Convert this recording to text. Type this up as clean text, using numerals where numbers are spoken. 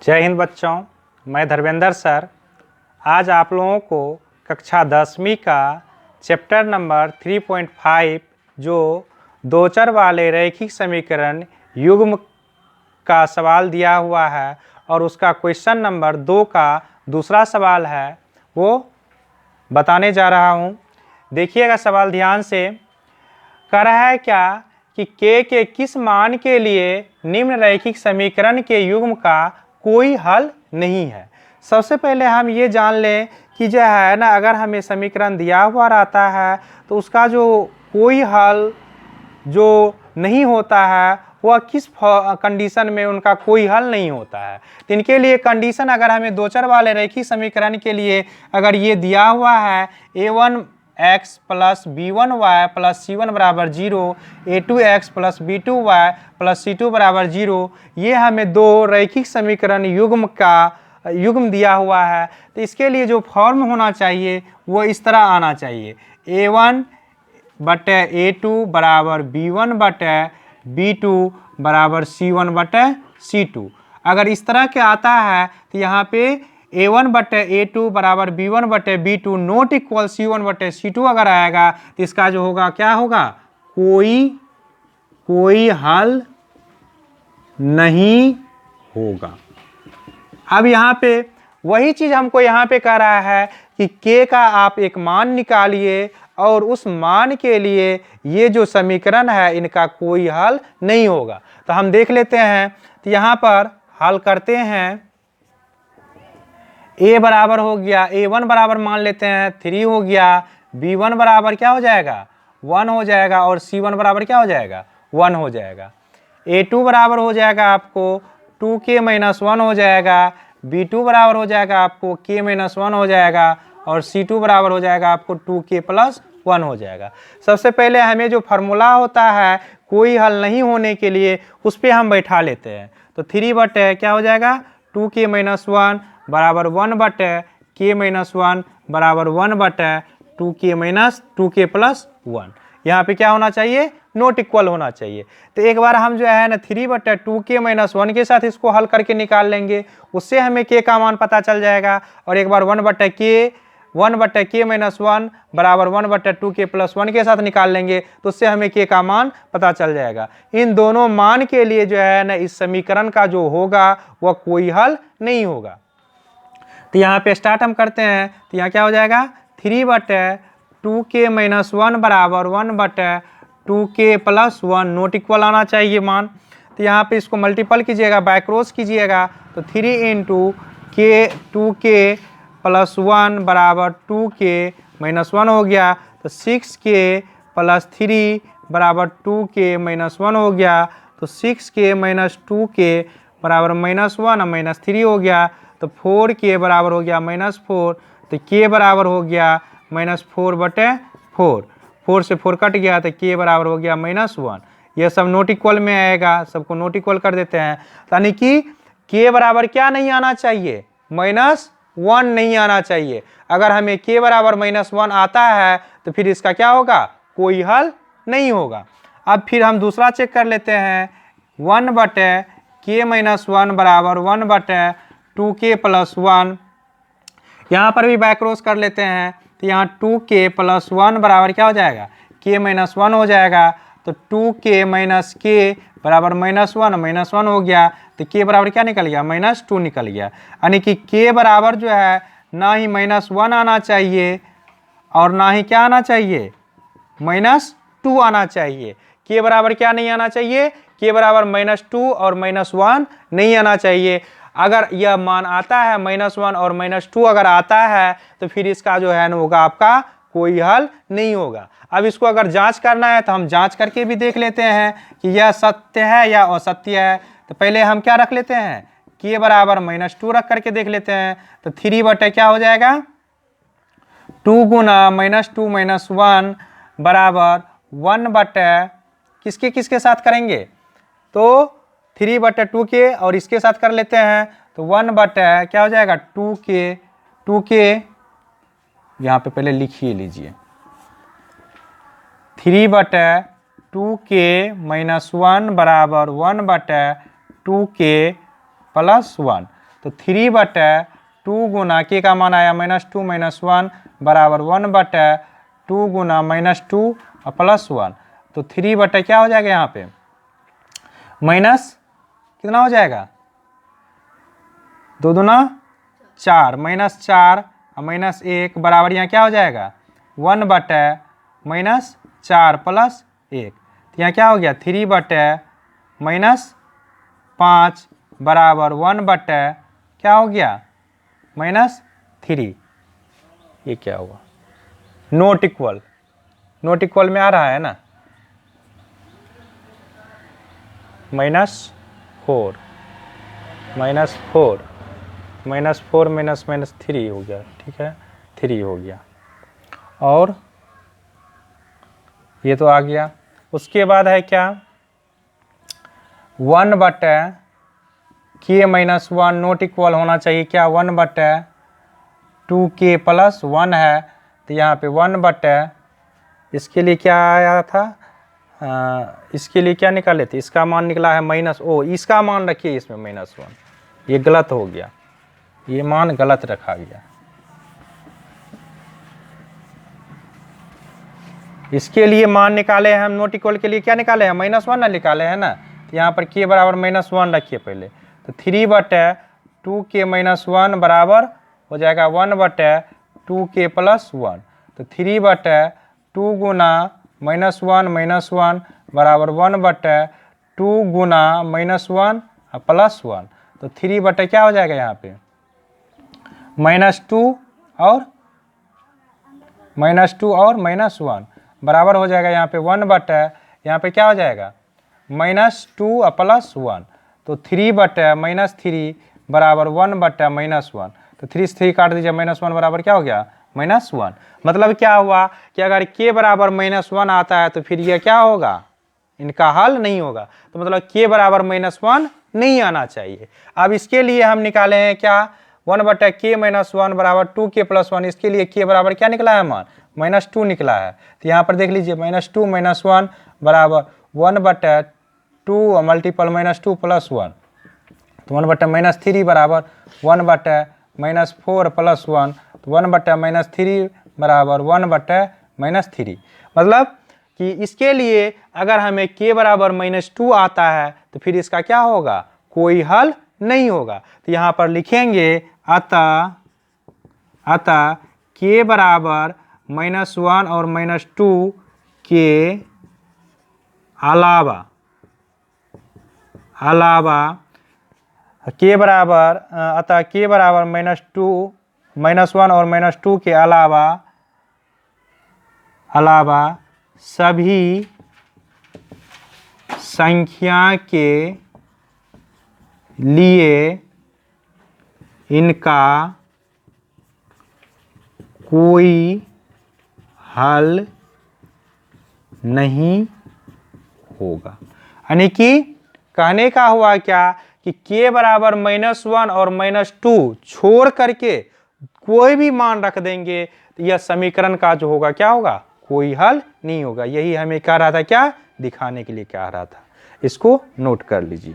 जय हिंद बच्चों, मैं धर्मेंद्र सर आज आप लोगों को कक्षा 10वीं का चैप्टर नंबर 3.5 जो दो चर वाले रैखिक समीकरण युग्म का सवाल दिया हुआ है और उसका क्वेश्चन नंबर 2 का दूसरा सवाल है वो बताने जा रहा हूँ। देखिएगा सवाल ध्यान से। कह रहा है क्या कि k के किस मान के लिए निम्न रैखिक समीकरण के युग्म का कोई हल नहीं है। सबसे पहले हम ये जान लें कि जो है ना, अगर हमें समीकरण दिया हुआ रहता है तो उसका जो कोई हल जो नहीं होता है वह किस कंडीशन में उनका कोई हल नहीं होता है। तो इनके लिए कंडीशन अगर हमें दो चर वाले रैखिक समीकरण के लिए अगर ये दिया हुआ है a1x plus b1y plus c1 बराबर 0, a2x plus b2y plus c2 बराबर 0, ये हमें दो रैखिक समीकरण युग्म दिया हुआ है। तो इसके लिए जो फॉर्म होना चाहिए वो इस तरह आना चाहिए, a1 बटे a2 बराबर b1 बटे b2 बराबर c1 बटे c2। अगर इस तरह के आता है तो यहाँ पे a1 बटे a2 बराबर b1 बटे b2 नॉट इक्वल c1 बटे c2 अगर आएगा तो इसका जो होगा क्या होगा, कोई हल नहीं होगा। अब यहाँ पे वही चीज हमको यहाँ पे कह रहा है कि k का आप एक मान निकालिए और उस मान के लिए ये जो समीकरण है इनका कोई हल नहीं होगा। तो हम देख लेते हैं, तो यहाँ पर हल करते हैं। a बराबर हो गया, a1 बराबर मान लेते हैं 3 हो गया, b1 बराबर क्या हो जाएगा 1 हो जाएगा और c1 बराबर क्या हो जाएगा 1 हो जाएगा। a2 बराबर हो जाएगा आपको 2k - 1 हो जाएगा, b2 बराबर हो जाएगा आपको k - 1 हो जाएगा और c2 बराबर हो जाएगा आपको 2k + 1 हो जाएगा। सबसे पहले हमें जो फार्मूला होता है कोई हल नहीं होने के लिए उस पर हम बैठा लेते हैं। तो 3 बटे क्या हो जाएगा 2k - 1 बराबर 1 बटे k - 1 बराबर 1 बटे 2k + 1। यहाँ पे क्या होना चाहिए, नॉट इक्वल होना चाहिए। तो एक बार हम जो है ना 3 बटे 2k - 1 के साथ इसको हल करके निकाल लेंगे, उससे हमें k का मान पता चल जाएगा। और एक बार 1 बटे k - 1 बराबर 1 बटे 2k + 1 के साथ निकाल लेंगे तो उससे हमें k का मान पता चल जाएगा। इन दोनों मान के लिए जो है ना इस समीकरण का जो होगा वह कोई हल नहीं होगा। तो यहाँ पे स्टार्ट हम करते हैं। तो यहाँ क्या हो जाएगा 3 बटे 2k - 1 बराबर 1 बटे 2k + 1 नॉट इक्वल आना चाहिए मान। तो यहाँ पे इसको मल्टीपल कीजिएगा, बाय क्रॉस कीजिएगा तो 3 × 2k + 1 बराबर 2k - 1 हो गया। तो 6k + 3 बराबर 2k - 1 हो गया। तो 6k - 2k बराबर -1 और -3 हो गया। तो 4k बराबर हो गया -4। तो k बराबर हो गया -4 बटे 4, 4 से 4 कट गया तो k बराबर हो गया -1। यह सब नॉट इक्वल में आएगा, सबको नॉट इक्वल कर देते हैं। यानी कि k बराबर क्या नहीं आना चाहिए, -1 नहीं आना चाहिए। अगर हमें k बराबर -1 आता है तो फिर इसका क्या होगा, कोई हल नहीं होगा। अब फिर हम दूसरा चेक कर लेते हैं, 1 बटे k - 1 बराबर 1 बटे 2k + 1। यहाँ पर भी बाय क्रॉस कर लेते हैं। तो यहाँ 2k + 1 बराबर क्या हो जाएगा, k - 1 हो जाएगा। तो 2k - k बराबर -1 हो गया। तो k बराबर क्या निकल गया, -2 निकल गया। यानी कि k बराबर जो है ना ही -1 आना चाहिए और ना ही क्या आना चाहिए, -2 आना चाहिए। k बराबर क्या नहीं आना चाहिए, k बराबर -2 और -1 नहीं आना चाहिए। अगर यह मान आता है -1 और -2 अगर आता है तो फिर इसका जो है ना होगा आपका कोई हल नहीं होगा। अब इसको अगर जांच करना है तो हम जांच करके भी देख लेते हैं कि यह सत्य है या असत्य है। तो पहले हम क्या रख लेते हैं, k बराबर -2 रख करके देख लेते हैं। तो 3 बटे क्या हो जाएगा 2 गुना -2 - 1 बराबर 1 बटे किसके किसके साथ करेंगे, तो 3 बटे 2k और इसके साथ कर लेते हैं। तो 1 बटे क्या हो जाएगा 2k यहाँ पे पहले लिखिए लीजिए, 3 बटे 2k - 1 बराबर 1 बटे 2k + 1। तो 3/2 गुना के का मान आया -2 - 1 बराबर 1/2 गुना -2 और +1। तो 3 क्या हो जाएगा यहाँ पे माइनस कितना हो जाएगा 2 दूना 4 -4 और -1 बराबर यहाँ क्या हो जाएगा 1/-4 + 1। तो यहाँ क्या हो गया 3/-5 बराबर 1/ क्या हो गया -3। ये क्या हुआ नॉट इक्वल में आ रहा है ना -4 -3 हो गया। ठीक है 3 हो गया और ये तो आ गया। उसके बाद है क्या 1/k - 1 नॉट इक्वल होना चाहिए क्या 1/2k + 1 है। तो यहाँ पे 1/, इसके लिए क्या आया था इसके लिए क्या निकाले थे इसका मान निकला है -, इसका मान रखिए इसमें -1। ये गलत हो गया ये मान गलत रखा गया। इसके लिए मान निकाले हैं हम नॉट इक्वल के लिए क्या निकाले हैं -1 ना निकाले हैं ना। तो यहाँ पर k बराबर -1 रखिए पहले। तो 3/2k - 1 बराबर हो जाएगा 1/2k + 1। तो 3/2 गुना -1 बराबर 1/2 गुना -1 + 1। तो 3 क्या हो जाएगा यहाँ पे -2 और -1 बराबर हो जाएगा यहाँ पे 1/, यहाँ पे क्या हो जाएगा -2 + 1। तो 3/-3 बराबर 1/-1। तो 3 से 3 काट दीजिए -1 बराबर क्या हो गया -1। मतलब क्या हुआ कि अगर k बराबर -1 आता है तो फिर यह क्या होगा इनका हल नहीं होगा। तो मतलब k बराबर -1 नहीं आना चाहिए। अब इसके लिए हम निकाले हैं क्या 1/k - 1 बराबर 2k + 1। इसके लिए k बराबर क्या निकला है मान -2 निकला है। तो यहाँ पर देख लीजिए -2 - 1 बराबर 1/2 मल्टीपल -2 + 1। तो 1/-3 बराबर 1/-4 + 1। तो 1/-3 बराबर 1/-3। मतलब कि इसके लिए अगर हमें k बराबर -2 आता है तो फिर इसका क्या होगा कोई हल नहीं होगा। तो यहाँ पर लिखेंगे अतः k बराबर -1 और -2 के अलावा k बराबर अतः k बराबर -1 और -2 के अलावा सभी संख्या के लिए इनका कोई हल नहीं होगा। यानी कि कहने का हुआ क्या कि k बराबर -1 और -2 छोड़ करके कोई भी मान रख देंगे तो यह समीकरण का जो होगा क्या होगा कोई हल नहीं होगा। यही हमें कह रहा था क्या दिखाने के लिए कह रहा था। इसको नोट कर लीजिए।